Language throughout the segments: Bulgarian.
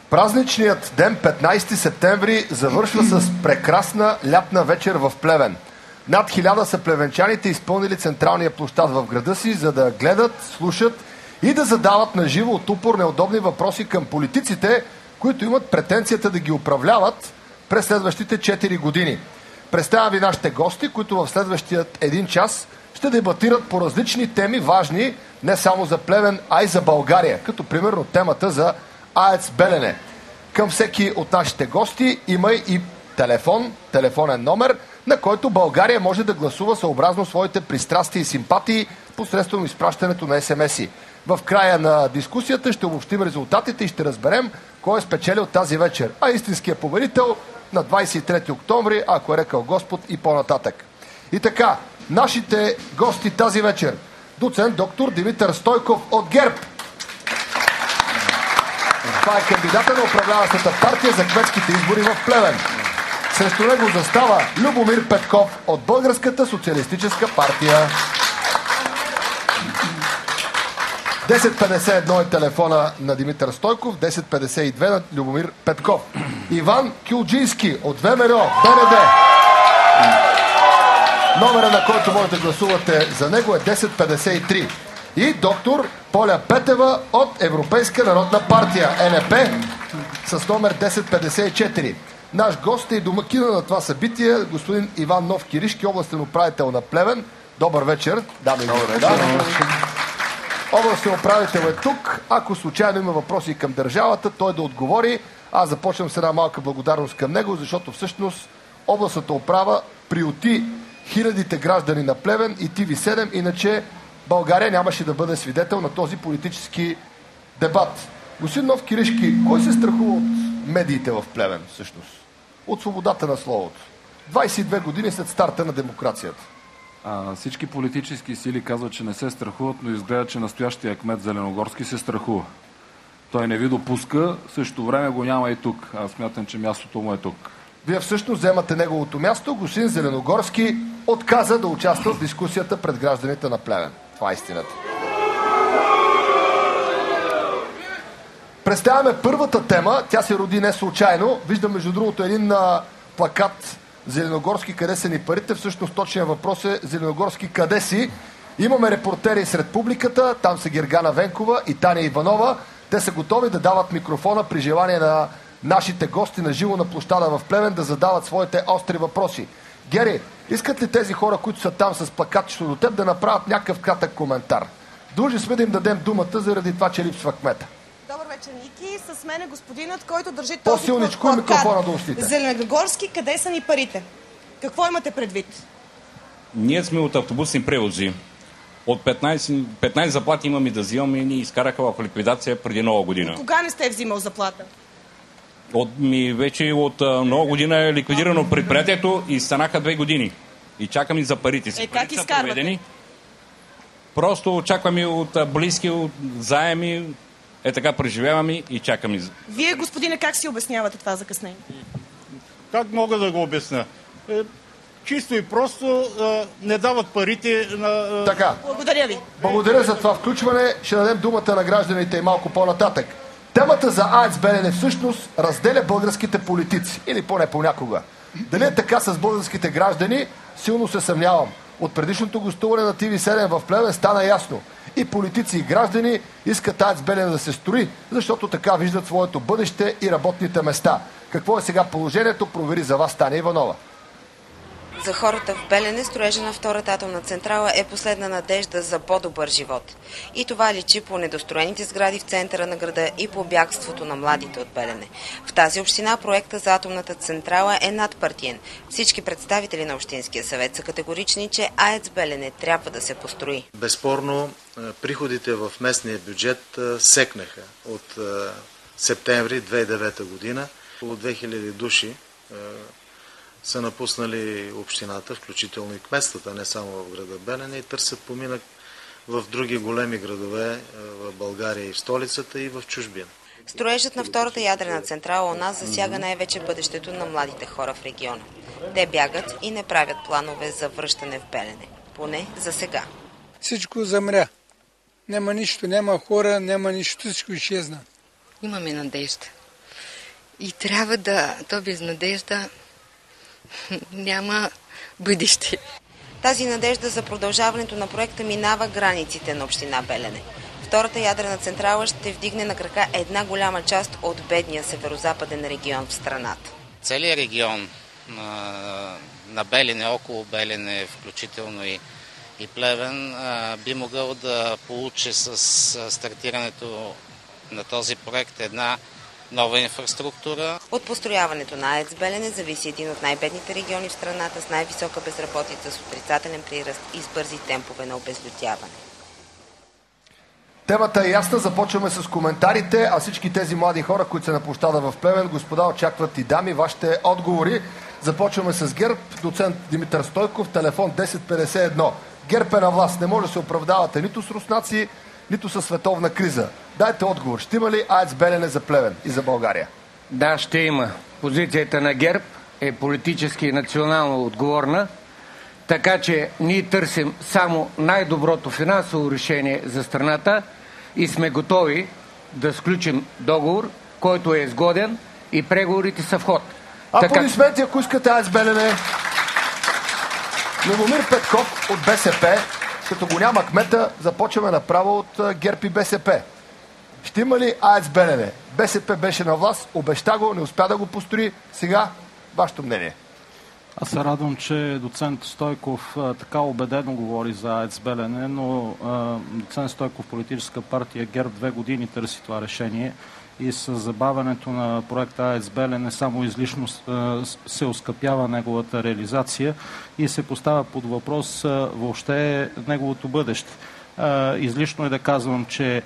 Празничният ден, 15 септември, завършва с прекрасна лятна вечер в Плевен. Над 1000 са плевенчаните изпълнили централния площад в града си, за да гледат, слушат и да задават на живо от упор неудобни въпроси към политиците, които имат претенцията да ги управляват през следващите 4 години. Представям ви нашите гости, които в следващият 1 час ще дебатират по различни теми, важни не само за Плевен, а и за България, като примерно темата за АЕЦ Белене. Към всеки от нашите гости има и телефонен номер, на който България може да гласува съобразно своите пристрастия и симпатии посредством изпращането на СМС-и. В края на дискусията ще обобщим резултатите и ще разберем кой е спечелил тази вечер. А истинският победител на 23 октомври, ако е рекал Господ, и по-нататък. И така, нашите гости тази вечер. Доцент доктор Димитър Стойков от ГЕРБ. Това е кандидата на управляващата партия за кметските избори в Плевен. Срещу него застава Любомир Петков от Българската социалистическа партия. 1051 е телефона на Димитър Стойков, 1052 на Любомир Петков. Иван Кюлджийски от ВМРО, БНД. Номера, на който можете да гласувате за него, е 1053. И доктор Поля Петева от Европейска народна партия, НП, с номер 1054. Наш гост е и домакина на това събитие, господин Иван Нов Киришки, областен управител на Плевен. Добър вечер, дами и господа. Областен управител е тук. Ако случайно има въпроси към държавата, той да отговори. Аз започвам с една малка благодарност към него, защото всъщност областната управа приюти хилядите граждани на Плевен и ТВ7, иначе България нямаше да бъде свидетел на този политически дебат. Господин Нов Киришки, кой се страхува от медиите в Плевен всъщност? От свободата на словото. 22 години след старта на демокрацията. Всички политически сили казват, че не се страхуват, но изгледа, че настоящия кмет Зеленогорски се страхува. Той не ви допуска, в същото време го няма и тук. Аз смятам, че мястото му е тук. Вие всъщност вземате неговото място. Господин Зеленогорски отказа да участва в дискусията пред гражданите на Плевен. Това е истината. Представяме първата тема. Тя се роди не случайно. Виждам, между другото, един плакат Зеленогорски, къде са ни парите? Всъщност точният въпрос е Зеленогорски, къде си? Имаме репортери сред публиката. Там са Гергана Венкова и Таня Иванова. Те са готови да дават микрофона при желание на нашите гости на живо на площада в Плевен да задават своите остри въпроси. Гери, искат ли тези хора, които са там с плакатчето до теб, да направят някакъв кратък коментар? Длъжни сме да им дадем думата заради това, че липсва кмета. Добър вечер, Ники. С мен е господинът, който държи този по-силничко микрофона до устите. Зеленогорски, къде са ни парите? Какво имате предвид? Ние сме от автобусни превози. От 15 заплати имаме да взимаме и ни изкараха в ликвидация преди Нова година. Кога не сте взимал заплата? Вече от Нова година е ликвидирано предприятието и станаха 2 години. И чакаме за парите си. Как изкарвате? Просто очакваме от близки, от заеми. Така преживяваме и чакаме. Вие, господине, как си обяснявате това закъснение? Как мога да го обясня? Чисто и просто не дават парите на... Така. Благодаря ви. Благодаря за това включване. Ще дадем думата на гражданите и малко по-нататък. Темата за АЕЦ Белене всъщност разделя българските политици. Или поне понякога. Дали е така с българските граждани, силно се съмнявам. От предишното гостуване на ТВ7 в Плевен стана ясно. И политици, и граждани искат АЕЦ Белене да се строи, защото така виждат своето бъдеще и работните места. Какво е сега положението, провери за вас Таня Иванова. За хората в Белене строежа на втората атомна централа е последна надежда за по-добър живот. И това личи по недостроените сгради в центъра на града и по бягството на младите от Белене. В тази община проекта за атомната централа е надпартиен. Всички представители на Общинския съвет са категорични, че АЕЦ Белене трябва да се построи. Безспорно, приходите в местния бюджет секнаха от септември 2009 година. Около 2000 души са напуснали общината, включително и кметствата, не само в града Белене, и търсят поминък в други големи градове в България и в столицата, и в чужбина. Строежът на втората ядрена централа у нас засяга най-вече бъдещето на младите хора в региона. Те бягат и не правят планове за връщане в Белене. Поне за сега. Всичко замря. Няма нищо, няма хора, няма нищо, всичко изчезна. Имаме надежда. И трябва то без надежда няма бъдеще. Тази надежда за продължаването на проекта минава границите на община Белене. Втората ядрена централа ще вдигне на крака една голяма част от бедния северозападен регион в страната. Целият регион на Белене, около Белене, включително и Плевен, би могъл да получи с стартирането на този проект една нова инфраструктура. От построяването на АЕЦ Белене зависи един от най-бедните региони в страната с най-висока безработица, с отрицателен прираст и с бързи темпове на обезлюдяване. Темата е ясна, започваме с коментарите, а всички тези млади хора, които са на площада в Плевен, господа, очакват и дами вашите отговори. Започваме с ГЕРБ, доцент Димитър Стойков, телефон 1051. ГЕРБ е на власт, не може да се оправдавате нито с руснаци, нито със световна криза. Дайте отговор, ще има ли АЕЦ Белене за Плевен и за България? Да, ще има. Позицията на ГЕРБ е политически и национално отговорна, така че ние търсим само най-доброто финансово решение за страната и сме готови да сключим договор, който е изгоден и преговорите са в ход. Аплодисменти, ако искате АЕЦ Белене. Любомир Петков от БСП, като го няма кмета, започваме направо от ГЕРБ и БСП. Ще има ли АЕЦ Белене? БСП беше на власт, обеща го, не успя да го построи. Сега, вашето мнение. Аз се радвам, че доцент Стойков така убедено говори за АЕЦ Белене, но доцент Стойков, политическа партия ГЕРБ, 2 години търси това решение и с забавянето на проекта АЕЦ Белене само излишно се оскъпява неговата реализация и се поставя под въпрос въобще неговото бъдеще. Излишно е да казвам, че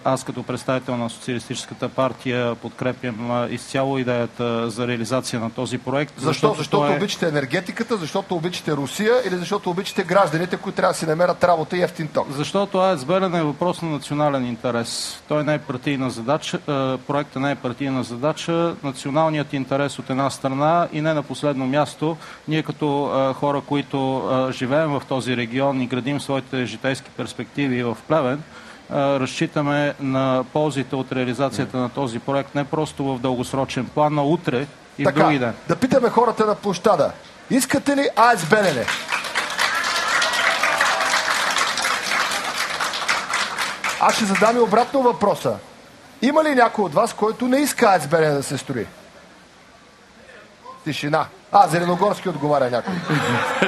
аз като представител на Социалистическата партия подкрепям изцяло идеята за реализация на този проект. Защото обичате енергетиката, защото обичате Русия или защото обичате гражданите, които трябва да си намерят работа и ефтин ток? Защото АЕЦ Белене е въпрос на национален интерес. Той не е партийна задача, проектът не е партийна задача. Националният интерес от една страна и не на последно място, ние като хора, които живеем в този регион и градим своите житейски перспективи в Плевен, разчитаме на ползите от реализацията на този проект не просто в дългосрочен план, но утре и в други ден. Да питаме хората на площада. Искате ли АЕЦ Белене? Аз ще задам и обратно въпроса. Има ли някой от вас, който не иска АЕЦ Белене да се строи? Тишина. Зеленогорски отговаря някой.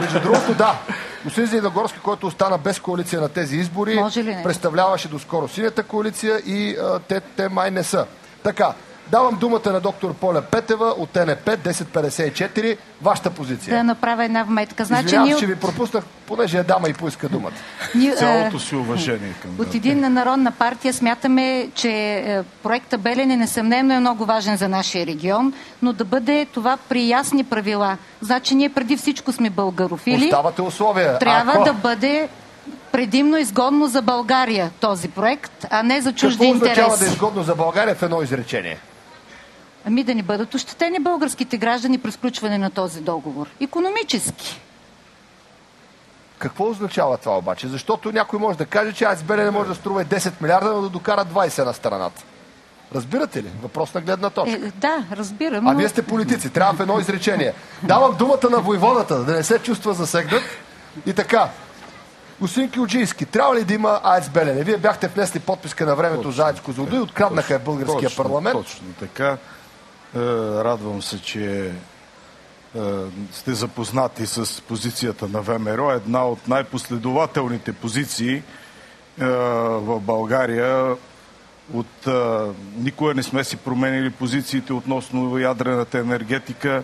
Между другото, да. Господин Зеленогорски, който остана без коалиция на тези избори, представляваше доскоро синята коалиция и те май не са. Така, давам думата на доктор Поля Петева от ТНП 1054. Вашата позиция. Да направя една вметка. Извинявам, че ви пропуснах, понеже дама и поиска думата. Цялото си уважение към От Единна народна партия смятаме, че проекта Белене несъмнено е много важен за нашия регион, но да бъде това при ясни правила. Значи ние преди всичко сме българофили. Оставате условия. Трябва да бъде предимно изгодно за България този проект, а не за чужди интереси. Какво означава да е изгодно за България в едно изречение? Да ни бъдат ощетени българските граждани при сключване на този договор. Икономически. Какво означава това обаче? Защото някой може да каже, че АЕЦ Белене може да струва 10 милиарда, но да докара 20 на страната. Разбирате ли? Въпрос на гледна точка. Да, разбирам. Но... вие сте политици. Трябва в едно изречение. Давам думата на войводата, да не се чувства засегнат. И така. Господин Кюлджийски, трябва ли да има АЕЦ Белене? Вие бяхте внесли подписка на времето за АЕЦ Козлодуй, откраднаха в българския парламент. Точно така. Радвам се, че сте запознати с позицията на ВМРО. Една от най-последователните позиции в България. Никога не сме си променили позициите относно ядрената енергетика.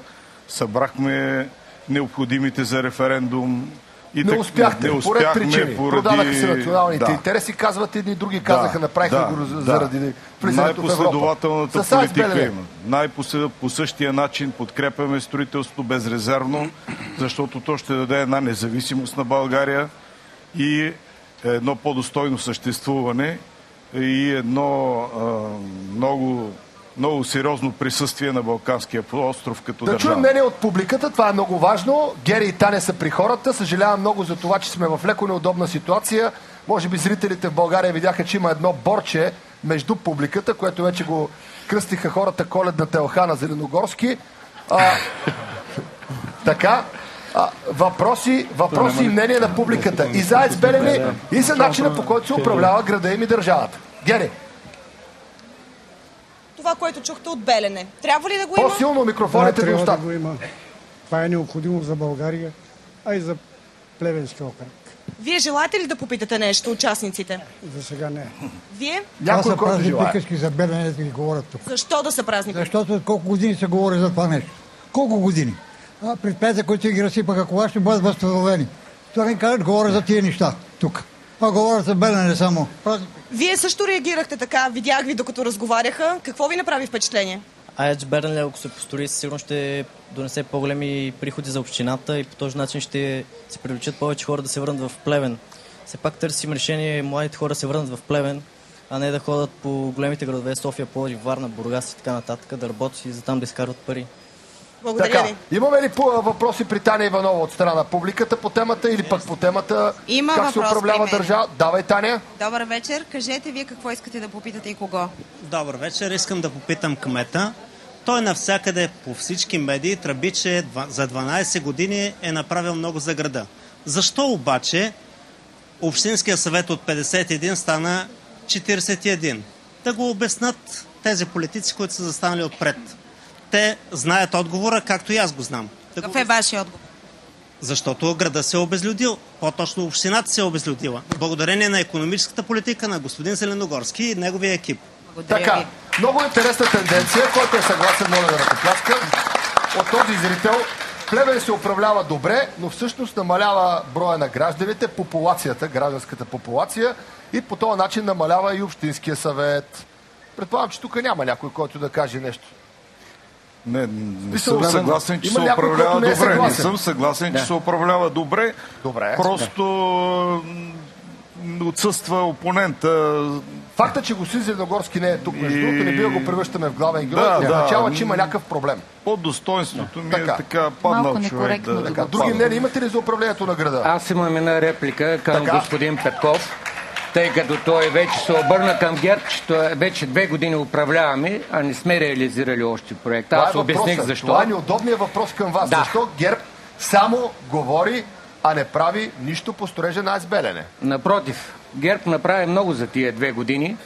Събрахме необходимите за референдум. Не успяхте, по ред причини. Продадаха се националните интереси, казват едни, други казаха, направиха го заради влизането в Европа. Най-последователната политика има. По същия начин подкрепяме строителството безрезервно, защото то ще даде една независимост на България и едно по-достойно съществуване и едно много сериозно присъствие на Балканския полуостров като държава. Да чуем мнение от публиката, това е много важно. Гери и Таня са при хората. Съжалявам много за това, че сме в леко неудобна ситуация. Може би зрителите в България видяха, че има едно борче между публиката, което вече го кръстиха хората Коледна телха на Зеленогорски. Така, въпроси и мнение на публиката. И за АЕЦ Белене, и за начина, по който се управлява града им и държавата. Гери. Това, което чухте от Белене, трябва ли да го има? По-силно микрофоните до устата. Да го има. Това е необходимо за България, а и за Плевенския окръг. Вие желаете ли да попитате нещо участниците? За сега не. Вие? Това са празни приказки за Белене, да ги говорят тук. Защо да са празни? Защото колко години се говори за това нещо. Колко години? Предприятия, които ги разсипаха кола, ще бъдат възстановени. Това не кажат, говоря за тия неща тук. Говорят за Белене само. Вие също реагирахте така, видях ви докато разговаряха. Какво ви направи впечатление? АЕЦ Белене, ако се построи, сигурно ще донесе по-големи приходи за общината и по този начин ще се привлечат повече хора да се върнат в Плевен. Все пак търсим решение младите хора да се върнат в Плевен, а не да ходят по големите градове София, Пловдив, Варна, Бургас и така нататък, да работят и за там да изкарват пари. Благодаря ви. Имаме ли въпроси при Таня Иванова от страна на публиката по темата или пък по темата как се управлява държава? Давай, Таня. Добър вечер. Кажете вие какво искате да попитате и кого? Добър вечер. Искам да попитам кмета. Той навсякъде по всички медии тръби, че за 12 години е направил много за града. Защо обаче Общинския съвет от 51 стана 41? Да го обяснат тези политици, които са застанали отпред. Те знаят отговора, както и аз го знам. Какъв е вашия отговор? Защото града се е обезлюдил. По-точно общината се е обезлюдила. Благодарение на икономическата политика на господин Зеленогорски и неговия екип. Така, много интересна тенденция, който е съгласен, моля да ръкопляска. От този зрител, Плевен се управлява добре, но всъщност намалява броя на гражданите, популацията, гражданската популация и по този начин намалява и Общинския съвет. Предполагам, че тук няма някой, който да каже нещо. Не съм съгласен, че се управлява добре. Не съм съгласен, че се управлява добре. Просто отсъства опонента. Факта, че господин Зеленогорски не е тук, между другото, не бива го превръщаме в главен герой, означава, че има някакъв проблем. По достоинството ми е така паднал човек. Други мнения имате ли за управлението на града? Аз имам една реплика към господин Петков, тъй като той вече се обърна към ГЕРБ, че вече 2 години управляваме, а не сме реализирали още проекта. Аз обясних защо. Това е неудобният въпрос към вас. Защо ГЕРБ само говори, а не прави нищо по строежа на АЕЦ Белене? Напротив, ГЕРБ направи много за тия 2 години,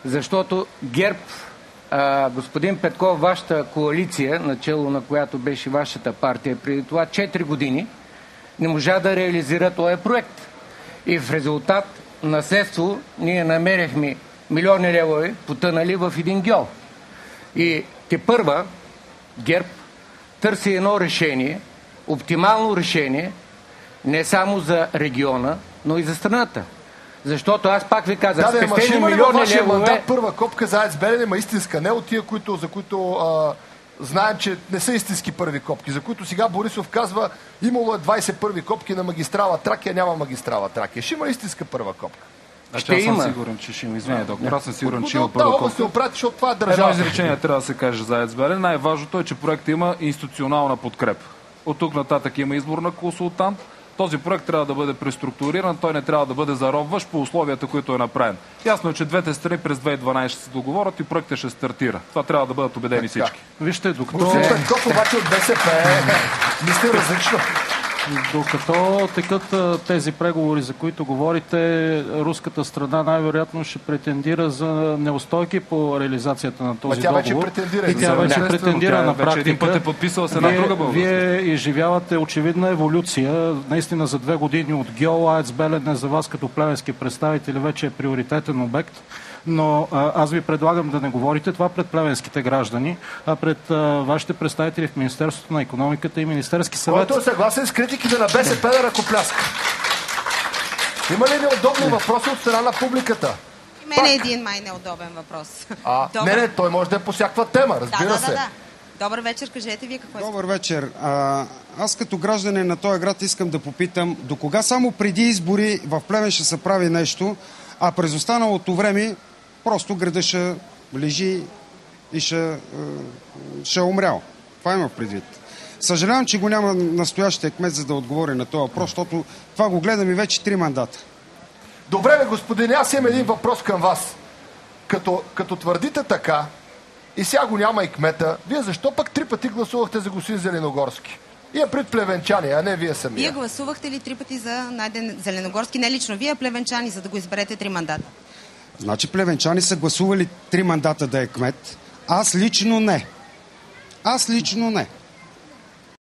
защото ГЕРБ, господин Петков, вашата коалиция, начало на която беше вашата партия, преди това 4 години не можа да реализира този проект. И в резултат наследство ние намерихме милиони левове потънали в един гьол. И тепърва ГЕРБ търси едно решение, оптимално решение, не само за региона, но и за страната. Защото аз пак ви казах, спестени милиони левове... Първа копка за АЕЦ Белене, ма истинска, не от тия, за които знаем, че не са истински първи копки, за които сега Борисов казва, имало е 20 първи копки на магистрала Тракия, няма магистрала Тракия. Ще има истинска първа копка. Аз съм сигурен, че ще има. Извиня, доктор. Аз съм сигурен, че има първа копка. Защото това е държава. Едно изречение трябва да се каже за АЕЦ Белене. Най-важното е, че проектът има институционална подкрепа. От тук нататък има избор на консултант. Този проект трябва да бъде преструктуриран, той не трябва да бъде заробващ по условията, които е направен. Ясно е, че двете страни през 2012 ще се договорят и проектът ще стартира. Това трябва да бъдат убедени всички. Вижте, докато... Господин Петков обаче от БСП мисли различно. Докато текат тези преговори, за които говорите, руската страна най-вероятно ще претендира за неустойки по реализацията на този договор. И тя вече претендира на практика. Един път е подписала с една друга българска. Вие изживявате очевидна еволюция. Наистина за 2 години от ГЕО АЕЦ Белене за вас като плевенски представители вече е приоритетен обект. Но аз ви предлагам да не говорите това пред плевенските граждани, а пред вашите представители в Министерството на икономиката и Министерски съвет. Който е съгласен с критиките на БСП да ръкопляска. Има ли неудобни въпроси от страна на публиката? И мен е един май неудобен въпрос. Не, той може да е по всякаква тема, разбира се. Да. Добър вечер, кажете вие какво искате. Добър вечер. Аз като гражданин на този град искам да попитам, до кога само преди избори в Плевен ще се прави нещо, а през останалото време просто града ще лежи и ще умрял. Това има предвид. Съжалявам, че го няма настоящия кмет, за да отговори на този въпрос, защото това го гледам и вече 3 мандата. Добре, господин, аз имам един въпрос към вас. Като твърдите така, И сега го няма и кмета. Вие защо пък 3 пъти гласувахте за господин Зеленогорски? И пред плевенчани, а не вие самия. Вие гласувахте ли 3 пъти за Найден Зеленогорски? Не лично вие, а плевенчани, за да го изберете 3 мандата. Значи плевенчани са гласували 3 мандата да е кмет. Аз лично не.